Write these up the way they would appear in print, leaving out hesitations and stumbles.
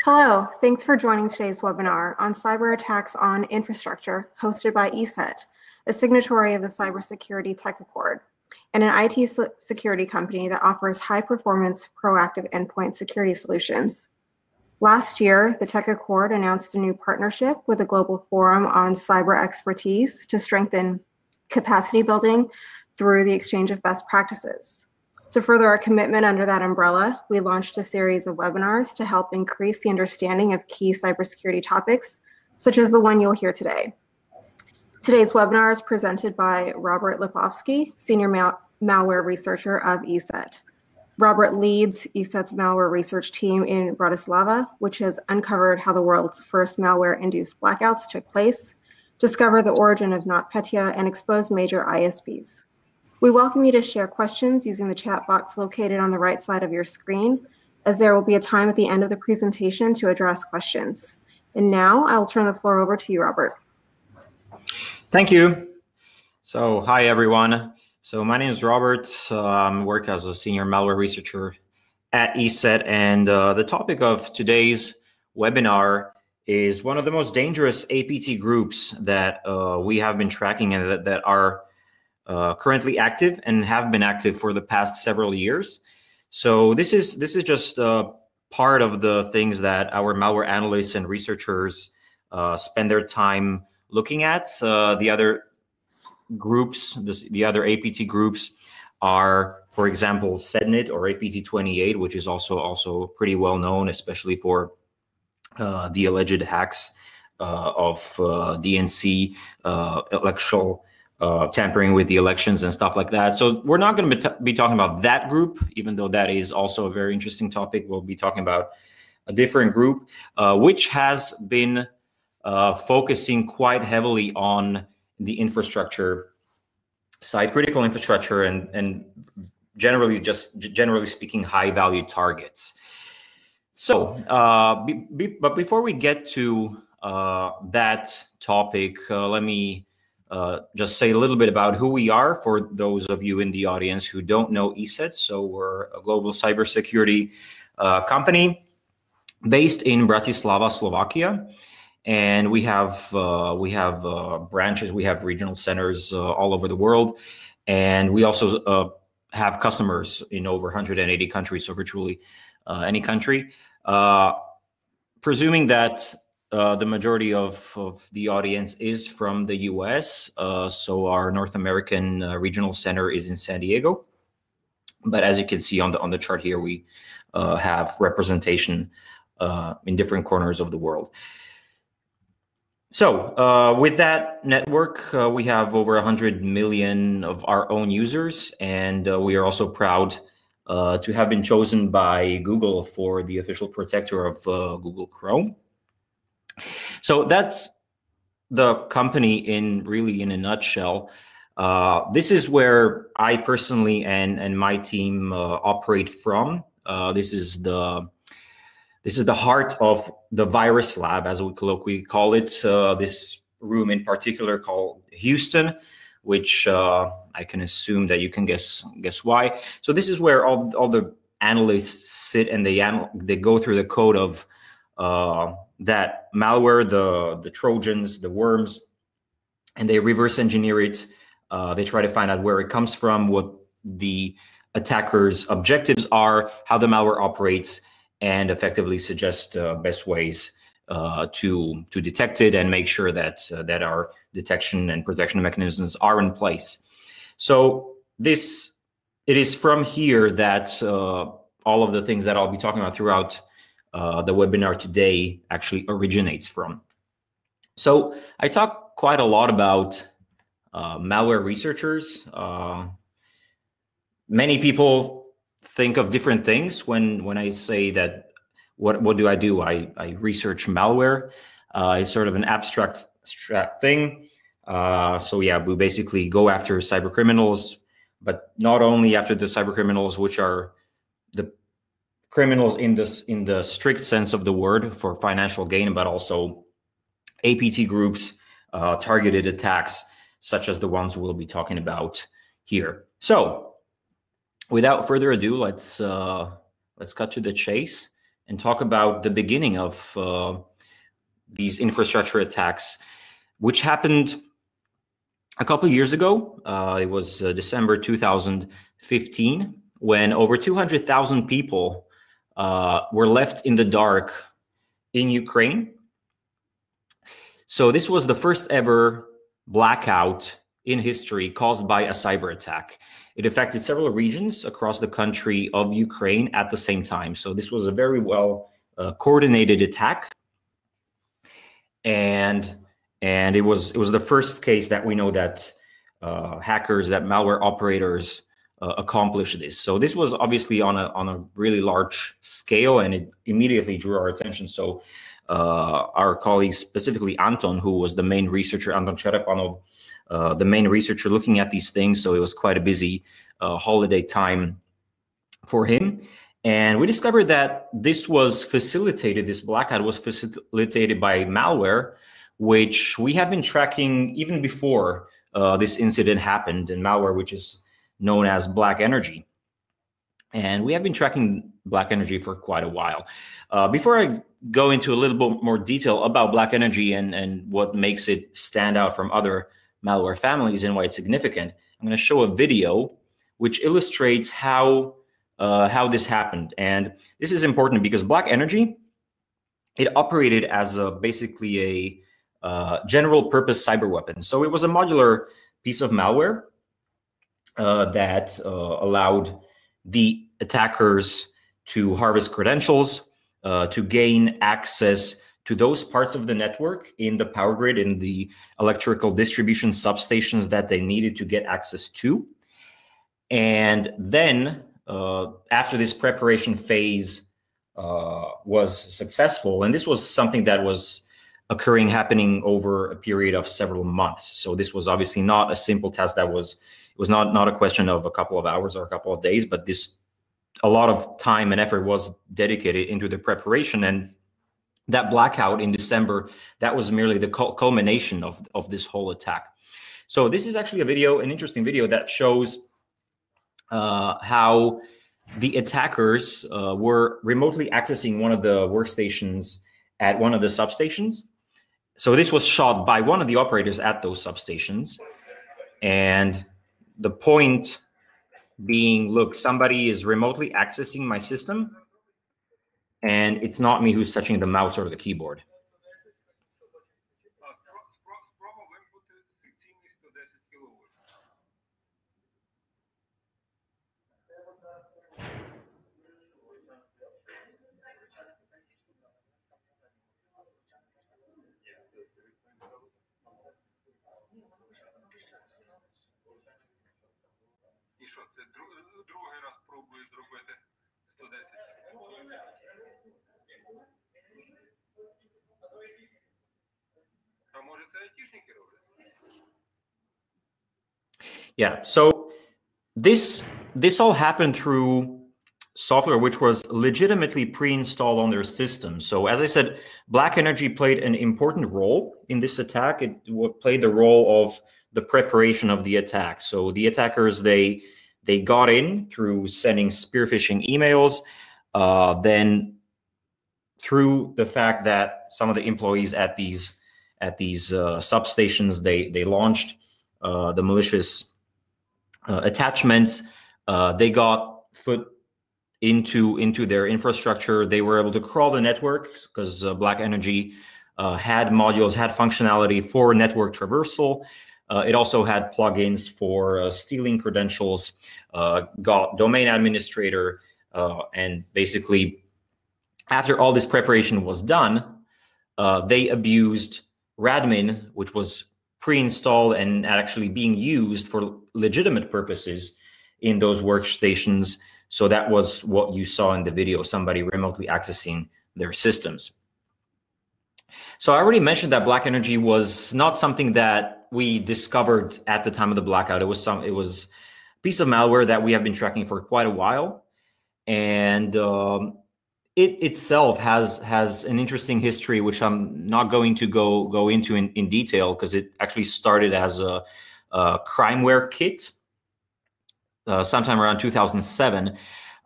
Hello, thanks for joining today's webinar on cyber attacks on infrastructure hosted by ESET, a signatory of the Cybersecurity Tech Accord, and an IT security company that offers high-performance proactive endpoint security solutions. Last year, the Tech Accord announced a new partnership with a global forum on cyber expertise to strengthen capacity building through the exchange of best practices. To further our commitment under that umbrella, we launched a series of webinars to help increase the understanding of key cybersecurity topics, such as the one you'll hear today. Today's webinar is presented by Robert Lipovsky, Senior Malware Researcher of ESET. Robert leads ESET's malware research team in Bratislava, which has uncovered how the world's first malware-induced blackouts took place, discovered the origin of NotPetya, and exposed major ISPs. We welcome you to share questions using the chat box located on the right side of your screen, as there will be a time at the end of the presentation to address questions. And now I'll turn the floor over to you, Robert. Thank you. So hi, everyone. So my name is Robert. I work as a senior malware researcher at ESET. And the topic of today's webinar is one of the most dangerous APT groups that we have been tracking and that are currently active and have been active for the past several years. So this is just part of the things that our malware analysts and researchers spend their time looking at. The other groups, the other APT groups are, for example, SEDNet or APT28, which is also pretty well known, especially for the alleged hacks of DNC, electoral tampering with the elections and stuff like that. So we're not going to be talking about that group, even though that is also a very interesting topic. We'll be talking about a different group, which has been focusing quite heavily on the infrastructure side, critical infrastructure, and generally speaking, high value targets. So, but before we get to that topic, let me just say a little bit about who we are for those of you in the audience who don't know ESET. So we're a global cybersecurity company based in Bratislava, Slovakia. And we have branches, we have regional centers all over the world. And we also have customers in over 180 countries, so virtually any country. Presuming that the majority of the audience is from the US, so our North American regional center is in San Diego. But as you can see on the chart here, we have representation in different corners of the world. So with that network, we have over 100 million of our own users, and we are also proud to have been chosen by Google for the official protector of Google Chrome. So that's the company in a nutshell. This is where I personally and my team operate from. This is the heart of the virus lab, as we colloquially call it. This room in particular called Houston, which I can assume that you can guess why. So this is where all the analysts sit, and they go through the code of that malware, the Trojans, the worms, and they reverse engineer it. They try to find out where it comes from, what the attacker's objectives are, how the malware operates, and effectively suggest best ways to detect it and make sure that our detection and protection mechanisms are in place. So it is from here that all of the things that I'll be talking about throughout the webinar today actually originates from. So I talk quite a lot about malware researchers. Many people think of different things when I say that. What do? I research malware. It's sort of an abstract thing. So yeah, we basically go after cyber criminals, but not only after the cyber criminals, which are the criminals in the strict sense of the word for financial gain, but also APT groups, targeted attacks, such as the ones we'll be talking about here. So without further ado, let's cut to the chase and talk about the beginning of these infrastructure attacks, which happened a couple of years ago. It was December 2015, when over 200,000 people were left in the dark in Ukraine. So this was the first ever blackout in history caused by a cyber attack. It affected several regions across the country of Ukraine at the same time. So this was a very well coordinated attack, and it was the first case that we know that hackers, that malware operators accomplished this. So this was obviously on a really large scale, and it immediately drew our attention. So our colleague, specifically Anton, who was the main researcher, Anton Cherepanov, the main researcher looking at these things. So it was quite a busy holiday time for him. And we discovered that this blackout was facilitated by malware, which we have been tracking even before this incident happened, and malware which is known as BlackEnergy. And we have been tracking BlackEnergy for quite a while. Before I go into a little bit more detail about BlackEnergy and what makes it stand out from other malware families and why it's significant, I'm going to show a video which illustrates how this happened. And this is important because BlackEnergy, it operated as basically a general purpose cyber weapon. So it was a modular piece of malware that allowed the attackers to harvest credentials, to gain access to those parts of the network in the power grid, in the electrical distribution substations that they needed to get access to. And then after this preparation phase was successful, and this was something that was happening over a period of several months. So this was obviously not a simple task. It was not a question of a couple of hours or a couple of days, but a lot of time and effort was dedicated into the preparation. And that blackout in December, that was merely the culmination of this whole attack. So this is actually an interesting video that shows how the attackers were remotely accessing one of the workstations at one of the substations. So this was shot by one of the operators at those substations. And the point being, look, somebody is remotely accessing my system, and it's not me who's touching the mouse or the keyboard. Другий раз пробую зробити 110. А може це айтішники роблять? Yeah, so this all happened through software which was legitimately pre-installed on their system. So as I said, BlackEnergy played an important role in this attack. It played the role of the preparation of the attack. So the attackers, they got in through sending spearfishing emails, then through the fact that some of the employees at these substations, they launched the malicious attachments. They got foot into their infrastructure. They were able to crawl the network because BlackEnergy had modules, had functionality for network traversal. It also had plugins for stealing credentials, got domain administrator, and basically, after all this preparation was done, they abused Radmin, which was pre-installed and actually being used for legitimate purposes in those workstations. So that was what you saw in the video, somebody remotely accessing their systems. So I already mentioned that BlackEnergy was not something that we discovered at the time of the blackout. It was a piece of malware that we have been tracking for quite a while, and it itself has an interesting history, which I'm not going to go into in detail, because it actually started as a crimeware kit sometime around 2007.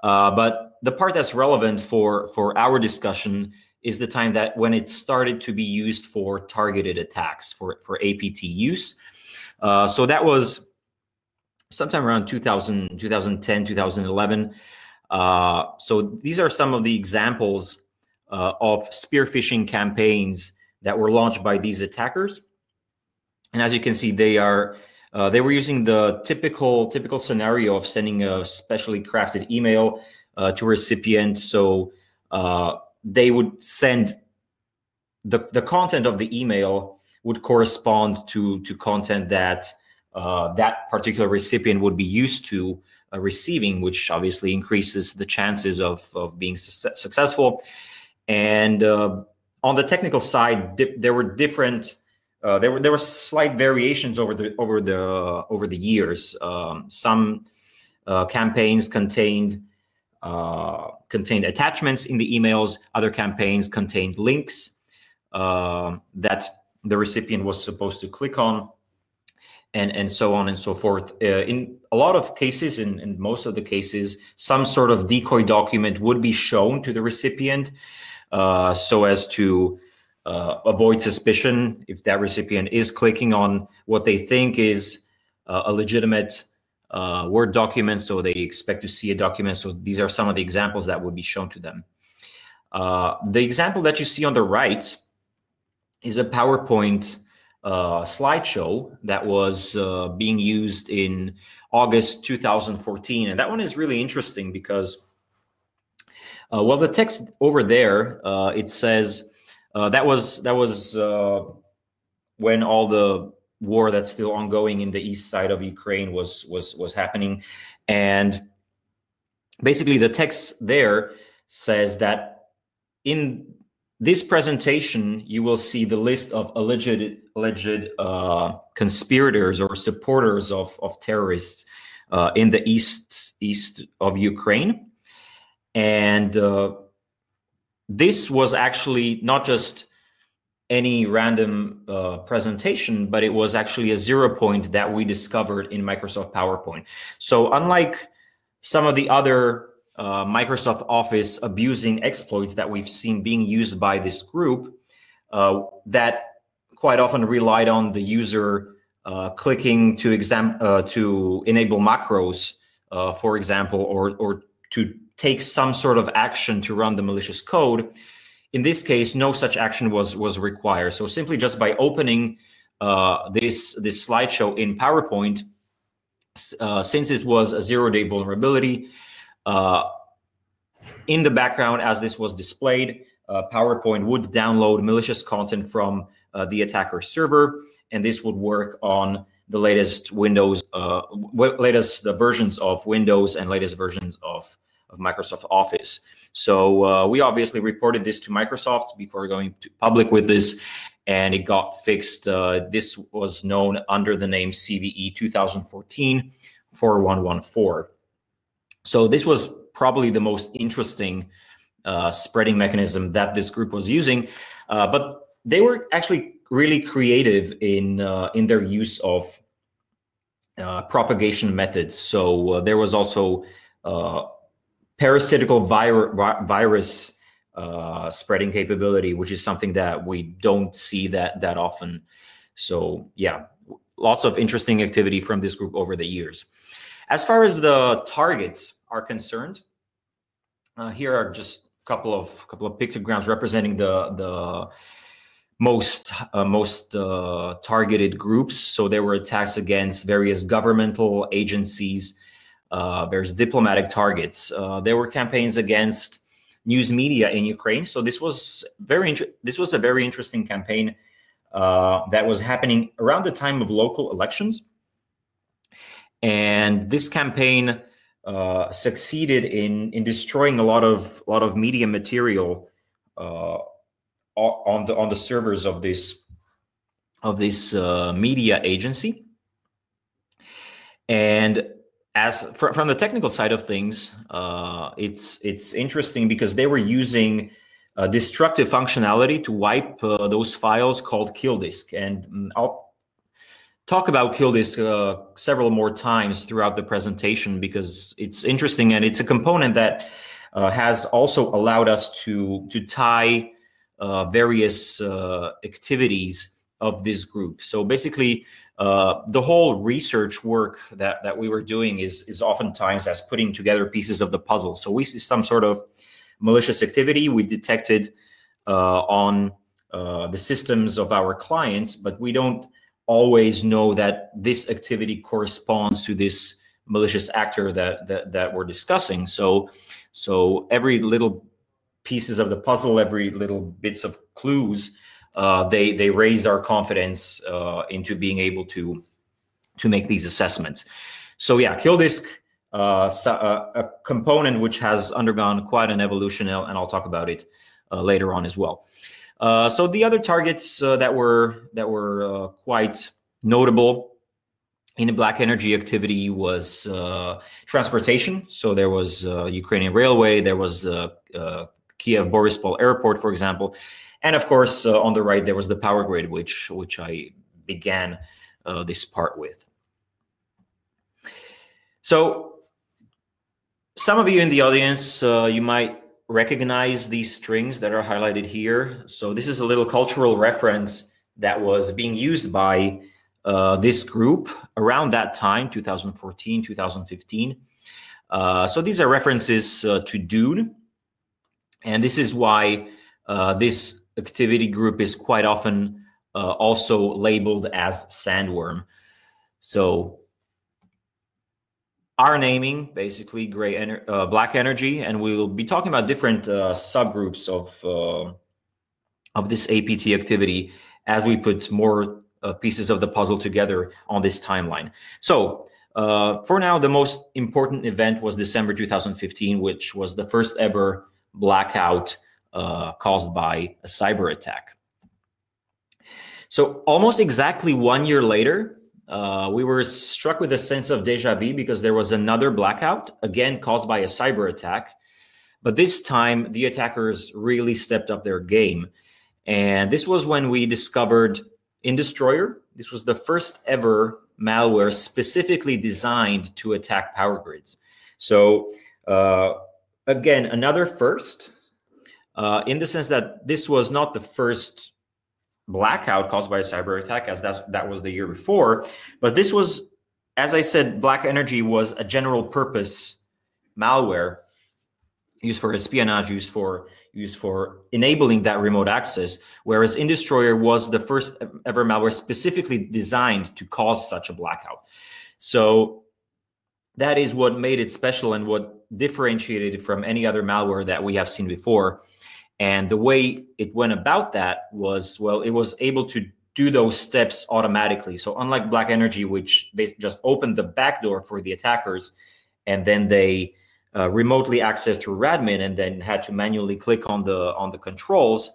But the part that's relevant for our discussion is the time that when it started to be used for targeted attacks, for APT use. So that was sometime around 2010, 2011. So these are some of the examples of spearfishing campaigns that were launched by these attackers. And as you can see, they were using the typical scenario of sending a specially crafted email to a recipient. So they would send the content of the email would correspond to content that that particular recipient would be used to receiving, which obviously increases the chances of being successful. And on the technical side, there were different. There were slight variations over the years. Some campaigns contained attachments in the emails. Other campaigns contained links that the recipient was supposed to click on, and so on and so forth. In a lot of cases, in most of the cases, some sort of decoy document would be shown to the recipient so as to avoid suspicion if that recipient is clicking on what they think is a legitimate Word document, so they expect to see a document. So these are some of the examples that would be shown to them. The example that you see on the right is a PowerPoint slideshow that was being used in August 2014. And that one is really interesting because, well, the text over there, it says, that was when all the war that's still ongoing in the east side of Ukraine was happening. And basically the text there says that in this presentation, you will see the list of alleged conspirators or supporters of terrorists in the east of Ukraine. And this was actually not just any random presentation, but it was actually a 0 point that we discovered in Microsoft PowerPoint. So unlike some of the other Microsoft Office abusing exploits that we've seen being used by this group, that quite often relied on the user clicking to enable macros, for example, or to take some sort of action to run the malicious code. In this case, no such action was required. So simply just by opening this slideshow in PowerPoint, since it was a 0-day vulnerability, in the background as this was displayed, PowerPoint would download malicious content from the attacker's server, and this would work on the latest Windows, latest versions of Windows and latest versions of Microsoft Office. So we obviously reported this to Microsoft before going to public with this, and it got fixed. This was known under the name CVE 2014-4114. So this was probably the most interesting spreading mechanism that this group was using, but they were actually really creative in their use of propagation methods. So there was also parasitical virus spreading capability, which is something that we don't see that often. So yeah, lots of interesting activity from this group over the years. As far as the targets are concerned, here are just a couple of pictograms representing the most targeted groups. So there were attacks against various governmental agencies. There's diplomatic targets. There were campaigns against news media in Ukraine. So this was a very interesting campaign that was happening around the time of local elections. And this campaign succeeded in destroying a lot of media material on the servers of this media agency. And as from the technical side of things, it's interesting because they were using destructive functionality to wipe those files called kill disk. And I'll talk about kill disk several more times throughout the presentation because it's interesting, and it's a component that has also allowed us to tie various activities of this group. So basically, the whole research work that we were doing is oftentimes as putting together pieces of the puzzle. So we see some sort of malicious activity we detected on the systems of our clients, but we don't always know that this activity corresponds to this malicious actor that we're discussing. So every little pieces of the puzzle, every little bits of clues, they raise our confidence into being able to make these assessments. So yeah, kill disk, a component which has undergone quite an evolution, and I'll talk about it later on as well. So the other targets that were quite notable in the BlackEnergy activity was transportation. So there was Ukrainian railway, there was Kiev Borispol airport, for example, and of course on the right there was the power grid, which I began this part with. So some of you in the audience, you might recognize these strings that are highlighted here. So this is a little cultural reference that was being used by this group around that time, 2014, 2015. So these are references to Dune. And this is why this activity group is quite often also labeled as Sandworm. So our naming, basically BlackEnergy, and we'll be talking about different subgroups of this APT activity as we put more pieces of the puzzle together on this timeline. So for now, the most important event was December 2015, which was the first ever blackout caused by a cyber attack. So almost exactly 1 year later, we were struck with a sense of déjà vu because there was another blackout, again caused by a cyber attack. But this time, the attackers really stepped up their game. And this was when we discovered InDestroyer. This was the first ever malware specifically designed to attack power grids. So again, another first, in the sense that this was not the first blackout caused by a cyber attack, as that was the year before, but this was, as I said, BlackEnergy was a general purpose malware used for espionage, used for enabling that remote access, whereas InDestroyer was the first ever malware specifically designed to cause such a blackout. So that is what made it special and what differentiated it from any other malware that we have seen before. And the way it went about that was, well, it was able to do those steps automatically. So unlike BlackEnergy, which basically just opened the back door for the attackers, and then they remotely accessed through admin and then had to manually click on the controls,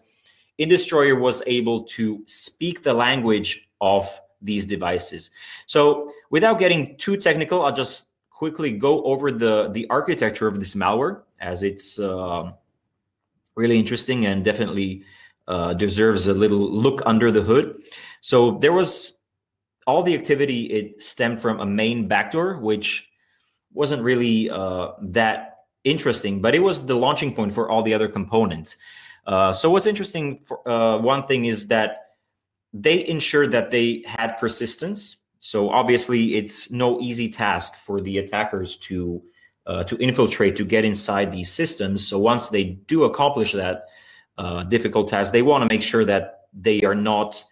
InDestroyer was able to speak the language of these devices. So without getting too technical, I'll just quickly go over the architecture of this malware, as it's really interesting and definitely deserves a little look under the hood. So there was all the activity, it stemmed from a main backdoor, which wasn't really that interesting, but it was the launching point for all the other components. So what's interesting, for one thing is that they ensured that they had persistence. So obviously it's no easy task for the attackers to infiltrate, to get inside these systems. So once they do accomplish that difficult task, they want to make sure that they are not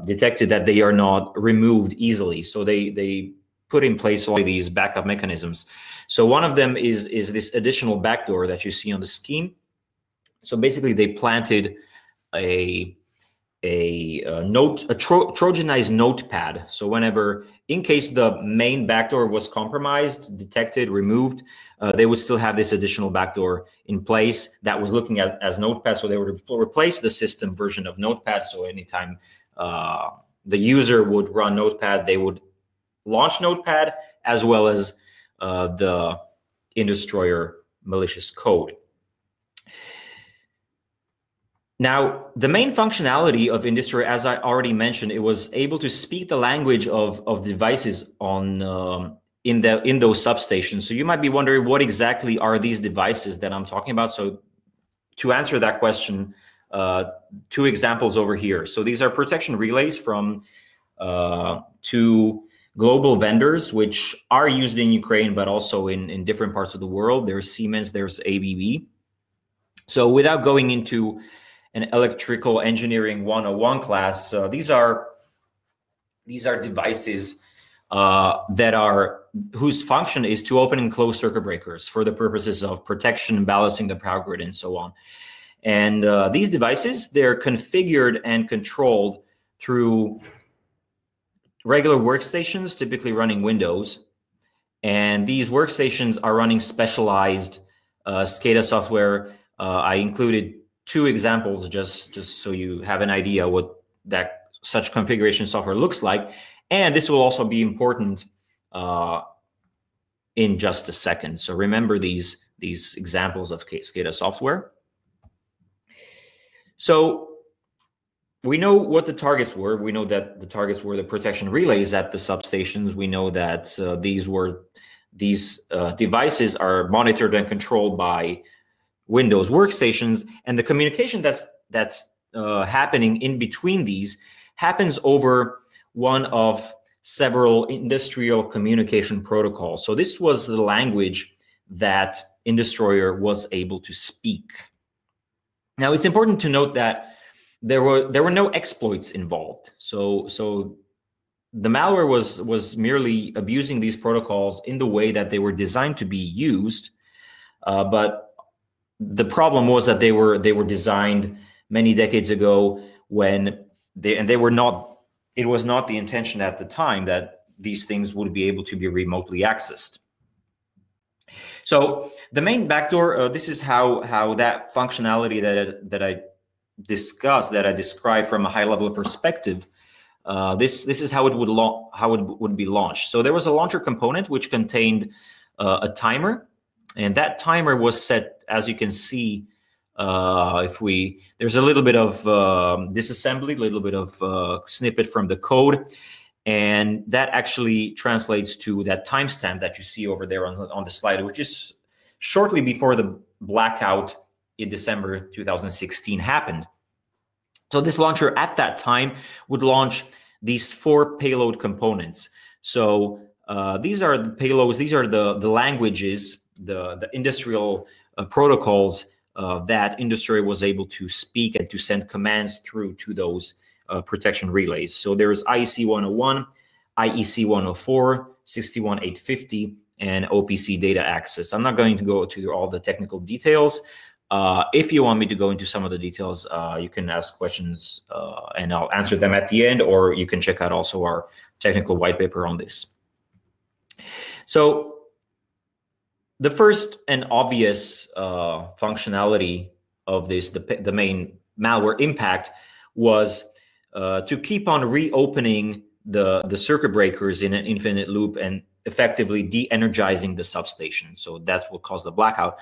detected, that they are not removed easily. So they put in place all these backup mechanisms. So one of them is this additional backdoor that you see on the scheme. So basically they planted a Trojanized notepad. So whenever, in case the main backdoor was compromised, detected, removed, they would still have this additional backdoor in place that was looking at as Notepad. So they would replace the system version of Notepad. So anytime the user would run Notepad, they would launch Notepad as well as the InDestroyer malicious code. Now, the main functionality of InDestroyer, as I already mentioned, it was able to speak the language of devices on in those substations. So you might be wondering, what exactly are these devices that I'm talking about? So to answer that question, two examples over here. So these are protection relays from two global vendors, which are used in Ukraine, but also in different parts of the world. There's Siemens, there's ABB. So without going into an electrical engineering 101 class, these are devices whose function is to open and close circuit breakers for the purposes of protection and balancing the power grid and so on. And these devices, they're configured and controlled through regular workstations, typically running Windows. And these workstations are running specialized SCADA software. I included two examples just so you have an idea what such configuration software looks like. And this will also be important in just a second. So remember these examples of SCADA software. So we know what the targets were. We know that the targets were the protection relays at the substations. We know that these devices are monitored and controlled by Windows workstations, and the communication that's happening in between these happens over one of several industrial communication protocols. So this was the language that Indestroyer was able to speak. Now it's important to note that there were no exploits involved. So the malware was merely abusing these protocols in the way that they were designed to be used, but the problem was that they were designed many decades ago when they were not. It was not the intention at the time that these things would be able to be remotely accessed. So the main backdoor, this is how that functionality that I discussed, that I described from a high level perspective, this is how it would be launched. So there was a launcher component which contained a timer, and that timer was set, as you can see. There's a little bit of disassembly, a little bit of snippet from the code, and that actually translates to that timestamp that you see over there on the slide, which is shortly before the blackout in December 2016 happened. So this launcher at that time would launch these 4 payload components. So these are the payloads, these are the languages, the industrial protocols that Indestroyer was able to speak and to send commands through to those protection relays. So there's IEC 101, IEC 104, 61850, and OPC data access. I'm not going to go to all the technical details. If you want me to go into some of the details, you can ask questions and I'll answer them at the end, or you can check out also our technical white paper on this. So the first and obvious functionality of this, the main malware impact, was to keep on reopening the circuit breakers in an infinite loop and effectively de-energizing the substation. So that's what caused the blackout.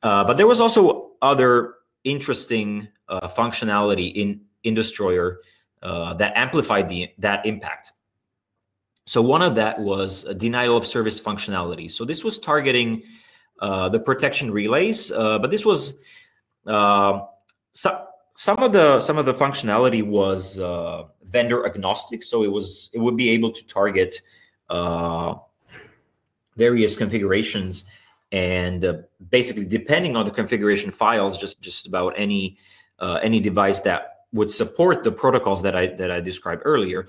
But there was also other interesting functionality in Indestroyer that amplified that impact. So one of that was a denial of service functionality. So this was targeting the protection relays, but this was some of the functionality was vendor agnostic. So it would be able to target various configurations, and basically depending on the configuration files, just about any device that would support the protocols that I described earlier.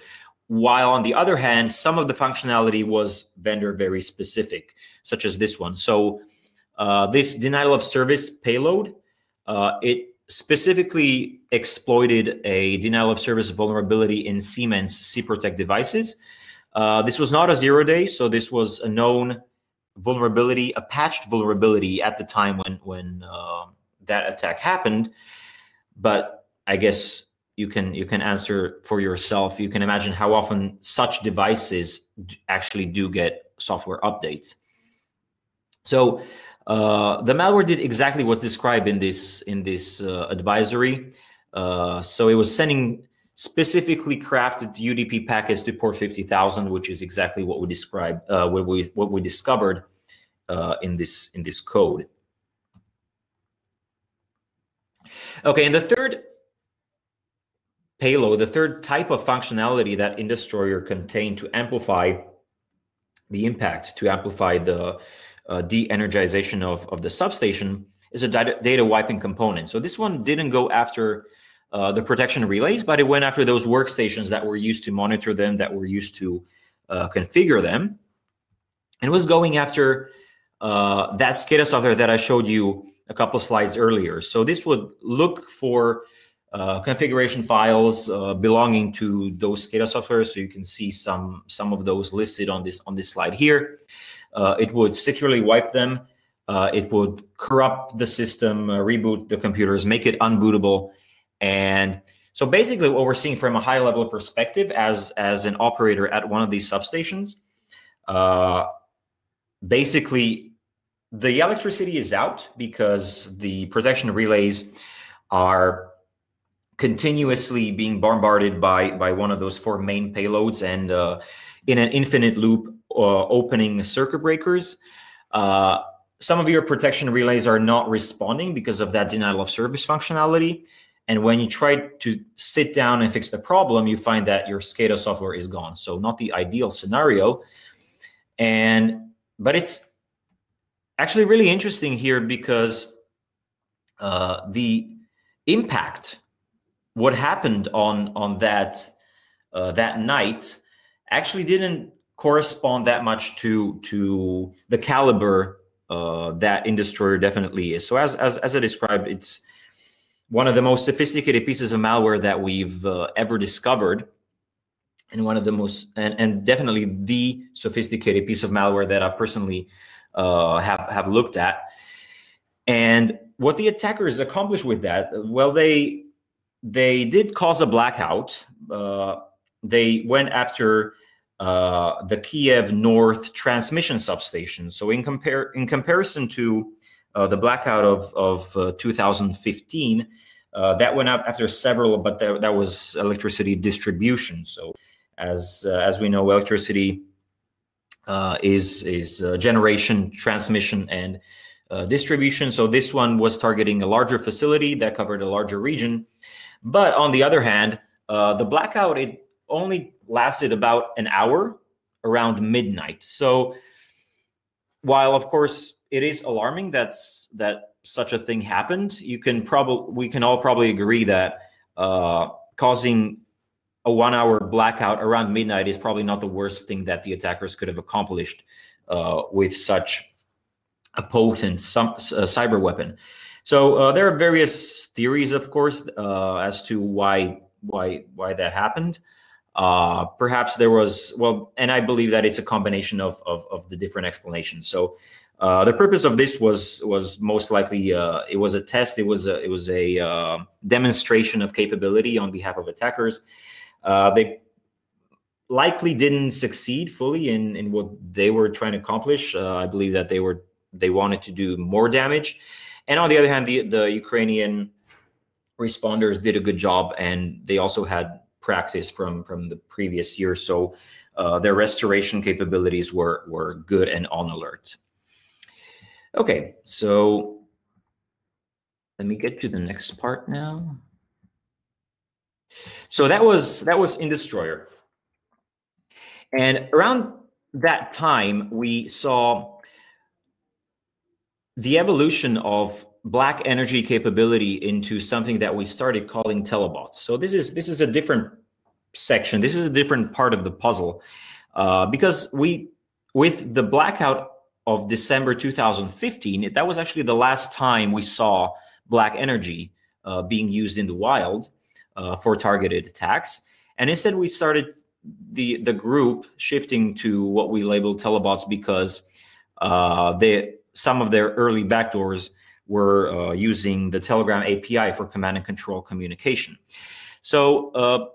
While on the other hand, some of the functionality was vendor very specific, such as this one. So this denial of service payload, it specifically exploited a denial of service vulnerability in Siemens CProtect devices. This was not a 0-day, so this was a known vulnerability, a patched vulnerability at the time when that attack happened. But I guess you can answer for yourself. You can imagine how often such devices actually do get software updates. So the malware did exactly what's described in this advisory. So it was sending specifically crafted UDP packets to port 50,000, which is exactly what we described, what we discovered in this code. Okay, and the third payload, the third type of functionality that InDestroyer contained to amplify the impact, to amplify the de-energization of the substation, is a data wiping component. So this one didn't go after the protection relays, but it went after those workstations that were used to monitor them, that were used to configure them. And it was going after that SCADA software that I showed you a couple of slides earlier. So this would look for configuration files belonging to those SCADA software. So you can see some of those listed on this slide here. It would securely wipe them. It would corrupt the system, reboot the computers, make it unbootable. And so basically what we're seeing from a high level perspective as an operator at one of these substations, basically the electricity is out because the protection relays are continuously being bombarded by one of those 4 main payloads, and in an infinite loop opening circuit breakers. Some of your protection relays are not responding because of that denial of service functionality. And when you try to sit down and fix the problem, you find that your SCADA software is gone. So not the ideal scenario. But it's actually really interesting here because the impact, what happened on that night, actually didn't correspond that much to the caliber that InDestroyer definitely is. So as I described, it's one of the most sophisticated pieces of malware that we've ever discovered, and one of the most, and definitely the sophisticated piece of malware that I personally have looked at. And what the attackers accomplished with that, well, they did cause a blackout. They went after the Kiev North transmission substation. So in comparison to the blackout of 2015, that went up after several, but that was electricity distribution. So as we know, electricity is generation, transmission, and distribution. So this one was targeting a larger facility that covered a larger region. But on the other hand, the blackout, it only lasted about an hour, around midnight. So while of course it is alarming that such a thing happened, we can all probably agree that causing a 1-hour blackout around midnight is probably not the worst thing that the attackers could have accomplished with such a potent cyber weapon. So there are various theories, of course, as to why that happened. Perhaps there was, well, and I believe that it's a combination of the different explanations. So the purpose of this was most likely it was a test. It was a demonstration of capability on behalf of attackers. They likely didn't succeed fully in what they were trying to accomplish. I believe that they wanted to do more damage. And on the other hand, the Ukrainian responders did a good job, and they also had practice from the previous year. So their restoration capabilities were good and on alert. Okay, so let me get to the next part now. So that was InDestroyer. And around that time, we saw the evolution of BlackEnergy capability into something that we started calling TeleBots. So this is a different section. This is a different part of the puzzle because with the blackout of December 2015, that was actually the last time we saw BlackEnergy being used in the wild for targeted attacks. And instead, we started the group shifting to what we labeled TeleBots because some of their early backdoors were using the Telegram API for command and control communication. So,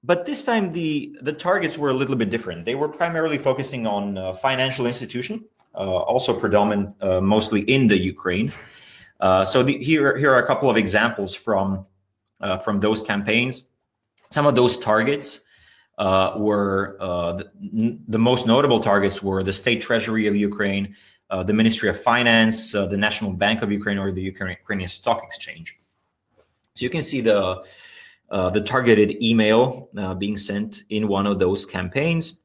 but this time the targets were a little bit different. They were primarily focusing on financial institution, also predominant mostly in the Ukraine. So here are a couple of examples from those campaigns. Some of those targets were the most notable targets were the State Treasury of Ukraine, the Ministry of Finance, the National Bank of Ukraine, or the Ukrainian Stock Exchange. So you can see the targeted email being sent in one of those campaigns.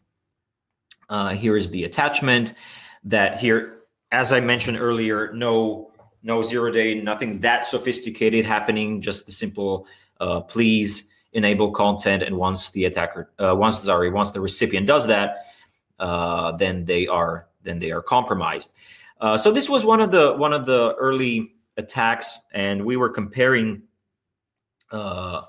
Here is the attachment. That here, as I mentioned earlier, no 0-day, nothing that sophisticated happening. Just the simple please enable content, and once the recipient does that, then they are compromised. So this was one of the early attacks, and we were comparing the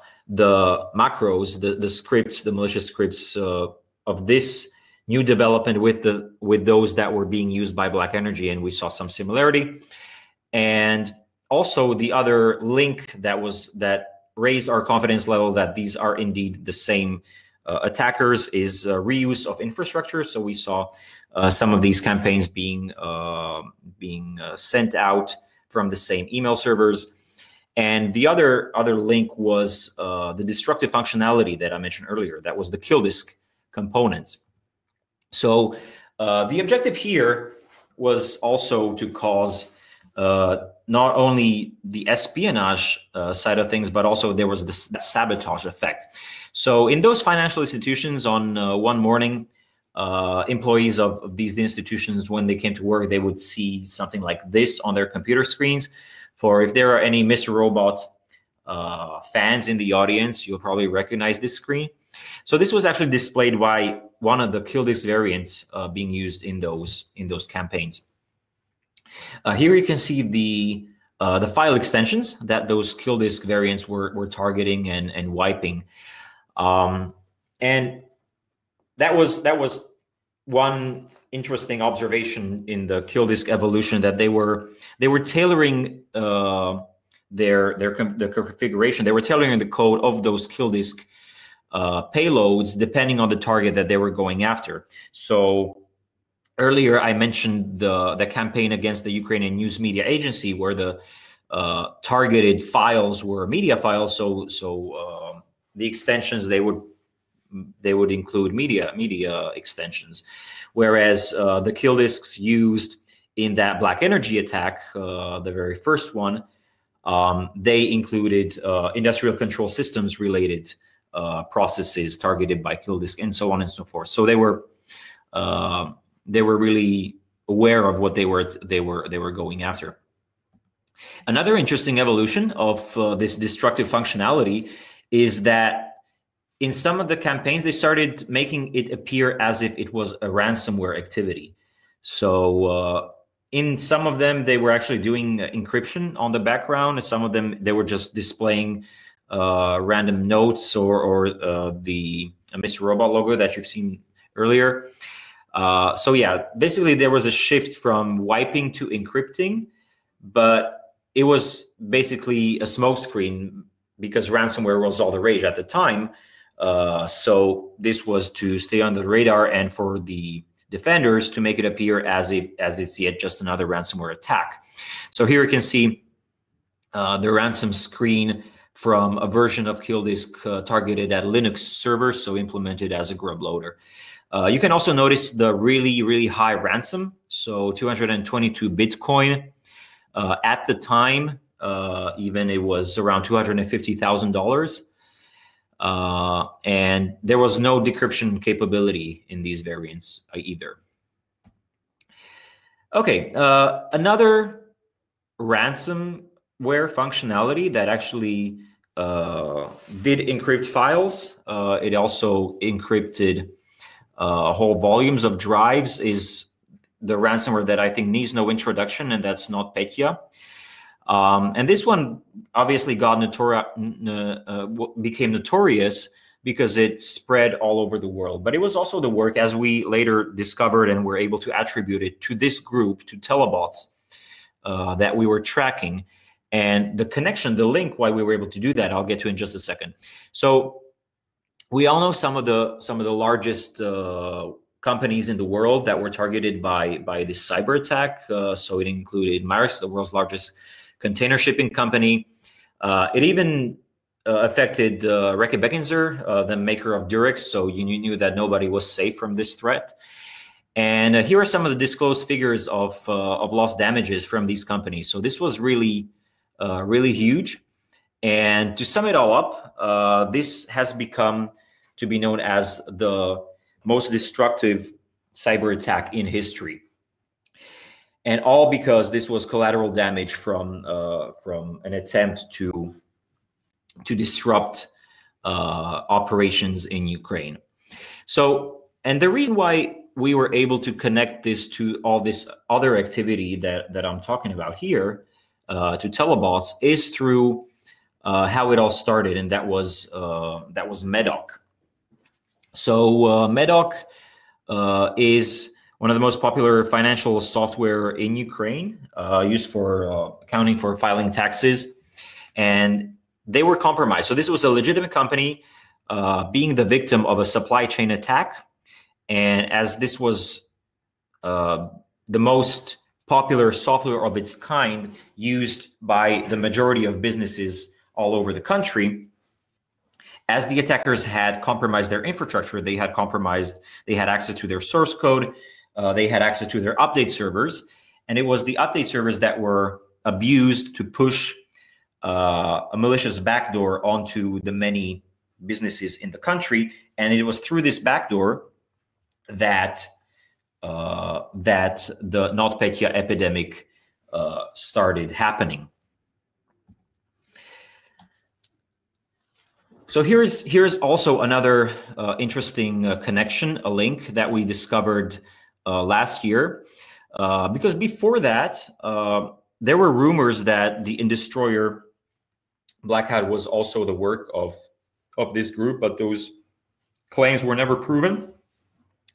macros, the scripts, the malicious scripts of this new development with those that were being used by BlackEnergy, and we saw some similarity. And also the other link that raised our confidence level that these are indeed the same attackers is reuse of infrastructure. So we saw some of these campaigns being sent out from the same email servers. And the other link was the destructive functionality that I mentioned earlier. That was the kill disk components. So the objective here was also to cause not only the espionage side of things, but also there was this sabotage effect. So in those financial institutions, on one morning, employees of these institutions, when they came to work, they would see something like this on their computer screens. For if there are any Mr. Robot fans in the audience, you'll probably recognize this screen. So this was actually displayed by one of the kill disk variants being used in those campaigns. Here you can see the file extensions that those kill disk variants were targeting and wiping, and that was one interesting observation in the kill disk evolution, that they were tailoring the configuration. They were tailoring the code of those kill disk payloads depending on the target that they were going after. So earlier I mentioned the campaign against the Ukrainian news media agency, where the targeted files were media files. So the extensions, they would include media extensions, whereas the kill disks used in that BlackEnergy attack, the very first one, they included industrial control systems related processes targeted by kill disk, and so on and so forth. So they were really aware of what they were going after. Another interesting evolution of this destructive functionality is that in some of the campaigns, they started making it appear as if it was a ransomware activity. So in some of them, they were actually doing encryption on the background. And some of them, they were just displaying random notes or the Mr. Robot logo that you've seen earlier. So yeah, basically there was a shift from wiping to encrypting, but it was basically a smokescreen because ransomware was all the rage at the time. So this was to stay on the radar and for the defenders to make it appear as it's yet just another ransomware attack. So here you can see the ransom screen from a version of kill disk targeted at Linux servers, so implemented as a grub loader. You can also notice the really high ransom, so 222 Bitcoin. At the time, even it was around $250,000. And there was no decryption capability in these variants either. Okay, another ransomware functionality that actually did encrypt files. It also encrypted whole volumes of drives, is the ransomware that I think needs no introduction, and that's NotPetya. And this one obviously became notorious because it spread all over the world. But it was also the work, as we later discovered and were able to attribute it to this group, to TeleBots, that we were tracking. And the connection, the link, why we were able to do that, I'll get to in just a second. So we all know some of the largest companies in the world that were targeted by this cyber attack. So it included Maersk, the world's largest container shipping company. It even affected Reckitt Beckinzer, the maker of Durex, so you knew that nobody was safe from this threat. And here are some of the disclosed figures of lost damages from these companies. So this was really, really huge. And to sum it all up, this has become to be known as the most destructive cyber attack in history. And all because this was collateral damage from an attempt to disrupt operations in Ukraine. So, and the reason why we were able to connect this to all this other activity that I'm talking about here, to TeleBots, is through how it all started, and that was Medoc. So Medoc is one of the most popular financial software in Ukraine, used for accounting for filing taxes, and they were compromised. So this was a legitimate company being the victim of a supply chain attack. And as this was the most popular software of its kind used by the majority of businesses all over the country, as the attackers had compromised their infrastructure, they had access to their source code, they had access to their update servers, and it was the update servers that were abused to push a malicious backdoor onto the many businesses in the country. And it was through this backdoor that the NotPetya epidemic started happening. So here's also another interesting connection, a link that we discovered last year, because before that there were rumors that the Indestroyer Blackout was also the work of this group, but those claims were never proven.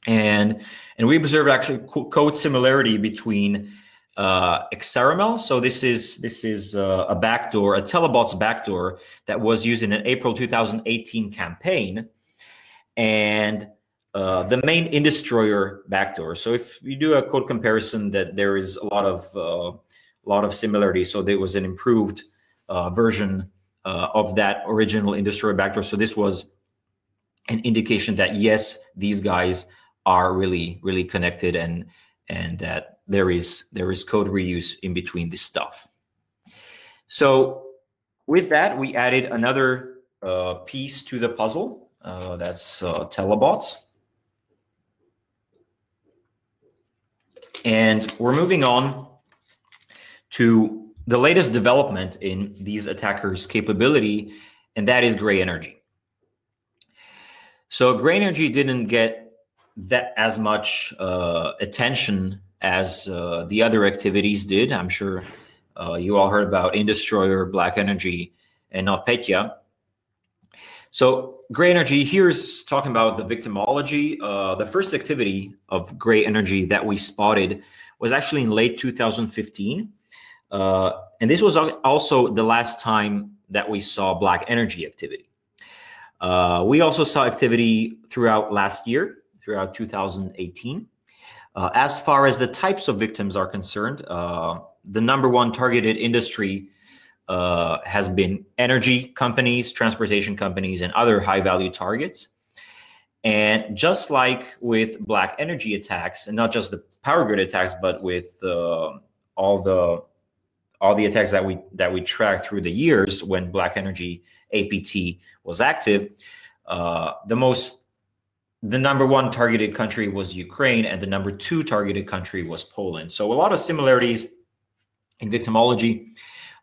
And we observed actually code similarity between XRML. So this is a backdoor, a TeleBots backdoor that was used in an April 2018 campaign, and the main Indestroyer backdoor. So if you do a code comparison, that there is a lot of similarity. So there was an improved version of that original Indestroyer backdoor. So this was an indication that yes, these guys are really connected, and that there is code reuse in between this stuff. So with that, we added another piece to the puzzle. That's TeleBots. And we're moving on to the latest development in these attackers' capability, and that is GreyEnergy. So GreyEnergy didn't get that as much attention as the other activities did. I'm sure you all heard about Indestroyer, BlackEnergy, and NotPetya. So GreyEnergy, here's talking about the victimology. The first activity of GreyEnergy that we spotted was actually in late 2015. And this was also the last time that we saw BlackEnergy activity. We also saw activity throughout last year, throughout 2018. As far as the types of victims are concerned, the #1 targeted industry has been energy companies, transportation companies, and other high-value targets. And just like with BlackEnergy attacks, and not just the power grid attacks, but with all the attacks that we tracked through the years when BlackEnergy APT was active, the #1 targeted country was Ukraine, and the #2 targeted country was Poland. So a lot of similarities in victimology.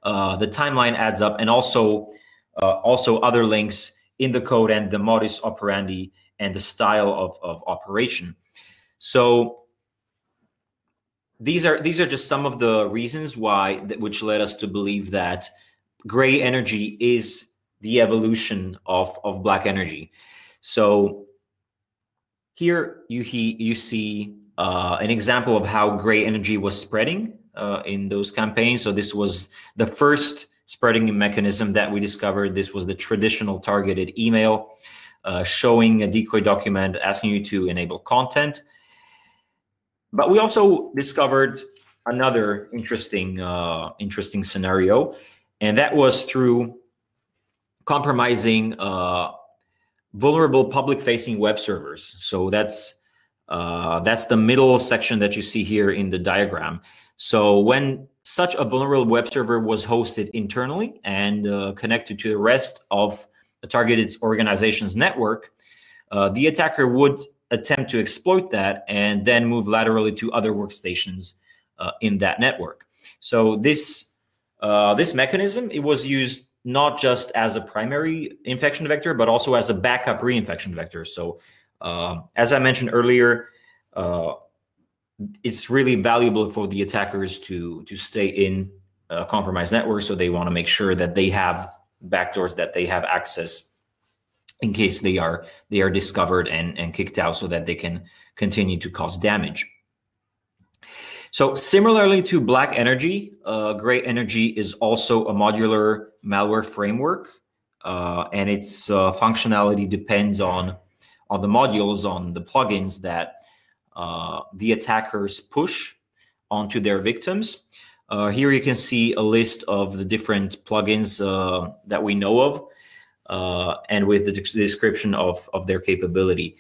The timeline adds up, and also other links in the code and the modus operandi and the style of operation. So these are just some of the reasons which led us to believe that GreyEnergy is the evolution of BlackEnergy. So here you see an example of how GreyEnergy was spreading in those campaigns. So this was the first spreading mechanism that we discovered. This was the traditional targeted email showing a decoy document asking you to enable content. But we also discovered another interesting scenario, and that was through compromising vulnerable public-facing web servers. So that's the middle section that you see here in the diagram. So when such a vulnerable web server was hosted internally and connected to the rest of the targeted organization's network, the attacker would attempt to exploit that and then move laterally to other workstations in that network. So this mechanism, it was used not just as a primary infection vector, but also as a backup reinfection vector. So as I mentioned earlier, it's really valuable for the attackers to stay in compromised networks. So they want to make sure that they have backdoors, that they have access in case they are discovered and kicked out, so that they can continue to cause damage. So similarly to BlackEnergy, GreyEnergy is also a modular malware framework, and its functionality depends on the modules, on the plugins that the attackers push onto their victims. Here you can see a list of the different plugins that we know of, and with the description of their capability.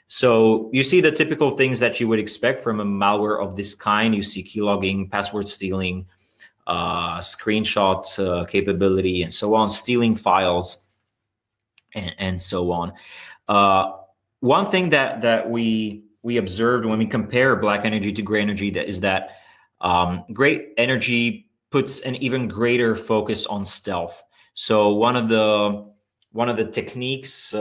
So you see the typical things that you would expect from a malware of this kind. You see keylogging, password stealing, screenshot capability, and so on, stealing files, and so on. One thing that we observed when we compare BlackEnergy to GreyEnergy is that GreyEnergy puts an even greater focus on stealth. So one of the techniques,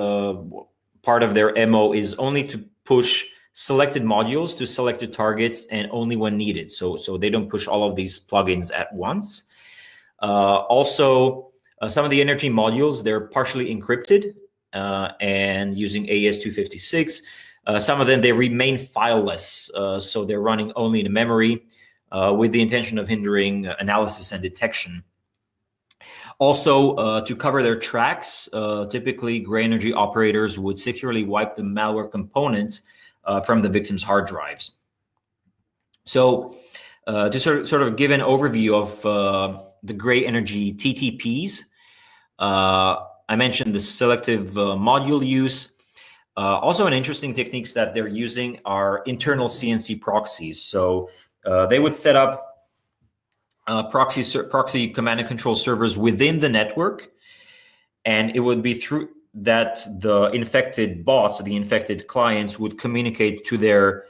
part of their MO, is only to push selected modules to selected targets and only when needed. So they don't push all of these plugins at once. Also, some of the energy modules, they're partially encrypted and using AES-256. Some of them, they remain fileless. So they're running only in memory with the intention of hindering analysis and detection. Also, to cover their tracks, typically GreyEnergy operators would securely wipe the malware components from the victim's hard drives. So to sort of give an overview of the GreyEnergy TTPs, I mentioned the selective module use. Also, an interesting techniques that they're using are internal CNC proxies. So they would set up proxy command and control servers within the network, and it would be through that the infected bots, the infected clients, would communicate to their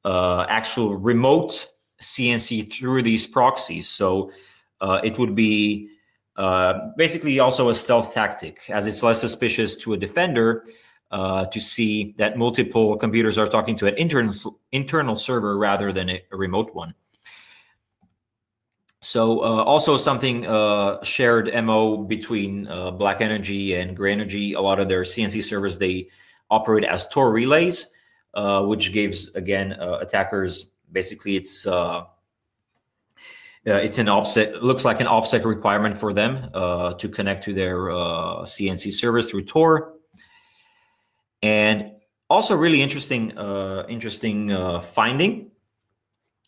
actual remote CNC through these proxies. So it would be basically also a stealth tactic, as it's less suspicious to a defender to see that multiple computers are talking to an internal server rather than a remote one. So also something shared MO between BlackEnergy and GreyEnergy. A lot of their CNC servers, they operate as Tor relays, which gives, again, attackers, basically it's an OPSEC, looks like an OPSEC requirement for them to connect to their CNC servers through Tor. And also really interesting finding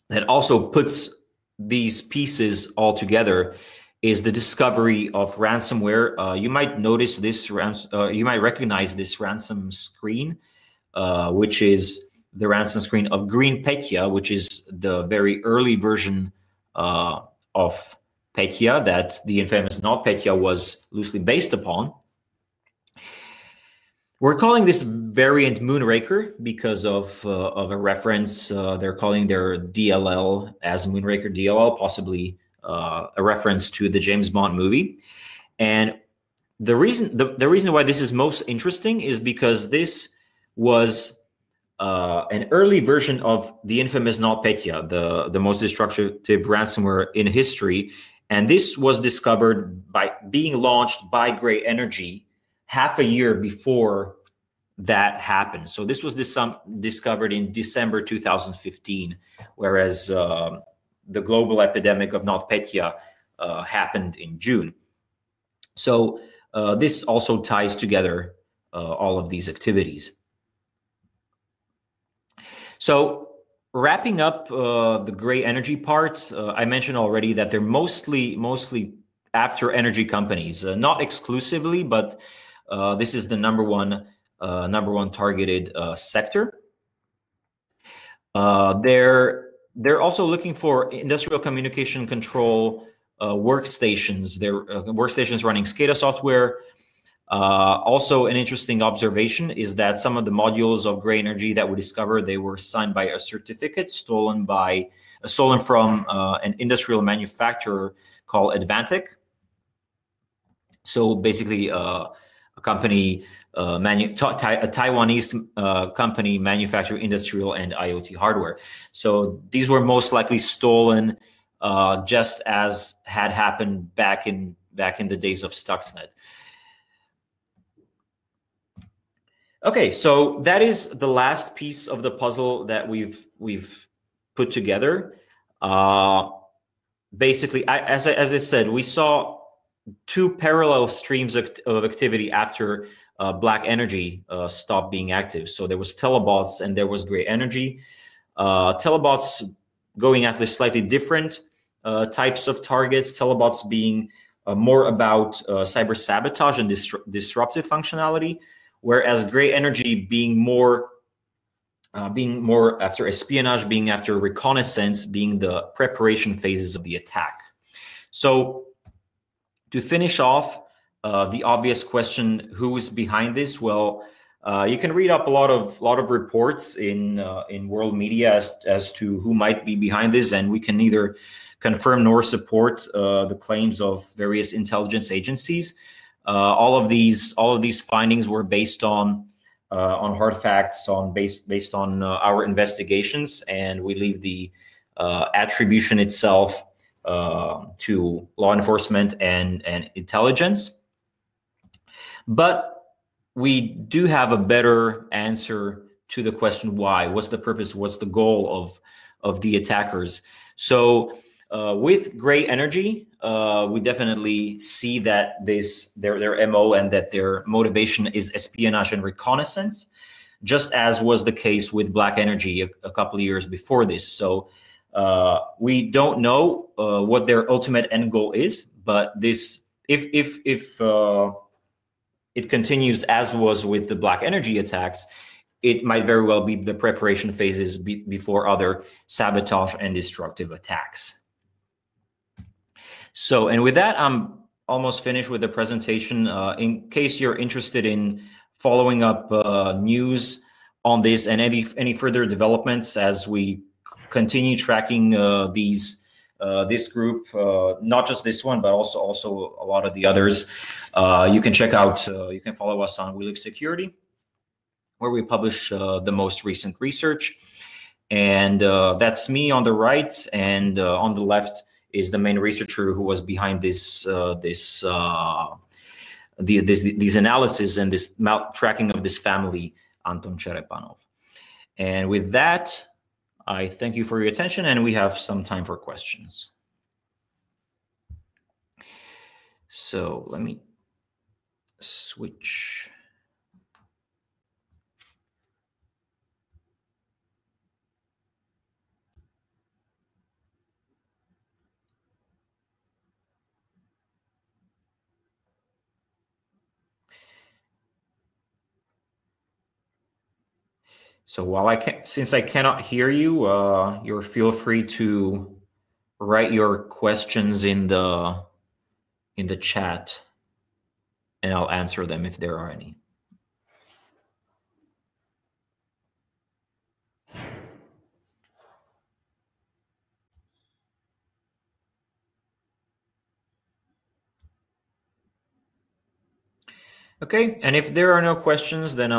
that also puts these pieces all together is the discovery of ransomware. You might notice this, you might recognize this ransom screen, which is the ransom screen of GreyEnergy, which is the very early version of Petya that the infamous NotPetya was loosely based upon. We're calling this variant Moonraker because of a reference. They're calling their DLL as Moonraker DLL, possibly a reference to the James Bond movie. And the reason why this is most interesting is because this was an early version of the infamous NotPetya, the most destructive ransomware in history. And this was discovered by being launched by GreyEnergy half a year before that happened. So this was discovered in December 2015, whereas the global epidemic of NotPetya happened in June. So this also ties together all of these activities. So wrapping up the GreyEnergy part, I mentioned already that they're mostly after energy companies, not exclusively, but this is the number one targeted sector. They're also looking for industrial communication control workstations. They're workstations running SCADA software. Also, an interesting observation is that some of the modules of GreyEnergy that we discovered, they were signed by a certificate stolen from an industrial manufacturer called Advantech. So basically, a company, a Taiwanese company manufacturing industrial and IoT hardware. So these were most likely stolen, just as had happened back in the days of Stuxnet. Okay, so that is the last piece of the puzzle that we've put together. Basically, as I said, we saw two parallel streams of activity after BlackEnergy stopped being active. So there was TeleBots and there was GreyEnergy. TeleBots going after slightly different types of targets. TeleBots being more about cyber sabotage and disruptive functionality, whereas GreyEnergy being more after espionage, being after reconnaissance, being the preparation phases of the attack. So to finish off, the obvious question, who is behind this? Well, you can read up a lot of reports in world media as to who might be behind this, and we can neither confirm nor support the claims of various intelligence agencies. All of these findings were based on hard facts, based on our investigations, and we leave the attribution itself to law enforcement and intelligence. But we do have a better answer to the question why. What's the purpose? What's the goal of the attackers? So with GreyEnergy, we definitely see that their MO and that their motivation is espionage and reconnaissance, just as was the case with BlackEnergy a couple of years before this. So we don't know what their ultimate end goal is, but this, if it continues as was with the BlackEnergy attacks, it might very well be the preparation phases before other sabotage and destructive attacks. So, and with that, I'm almost finished with the presentation. In case you're interested in following up news on this and any further developments as we continue tracking this group, not just this one, but also a lot of the others, you can check out, you can follow us on We Live Security, where we publish the most recent research. And that's me on the right, and on the left is the main researcher who was behind these analysis and this tracking of this family, Anton Cherepanov. And with that, I thank you for your attention, and we have some time for questions. So let me switch. So while since I cannot hear you, you're feel free to write your questions in the chat, and I'll answer them if there are any. Okay, and if there are no questions, then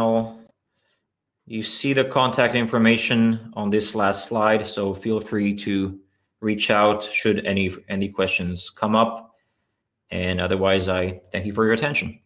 you see the contact information on this last slide, so feel free to reach out should any questions come up. And otherwise, I thank you for your attention.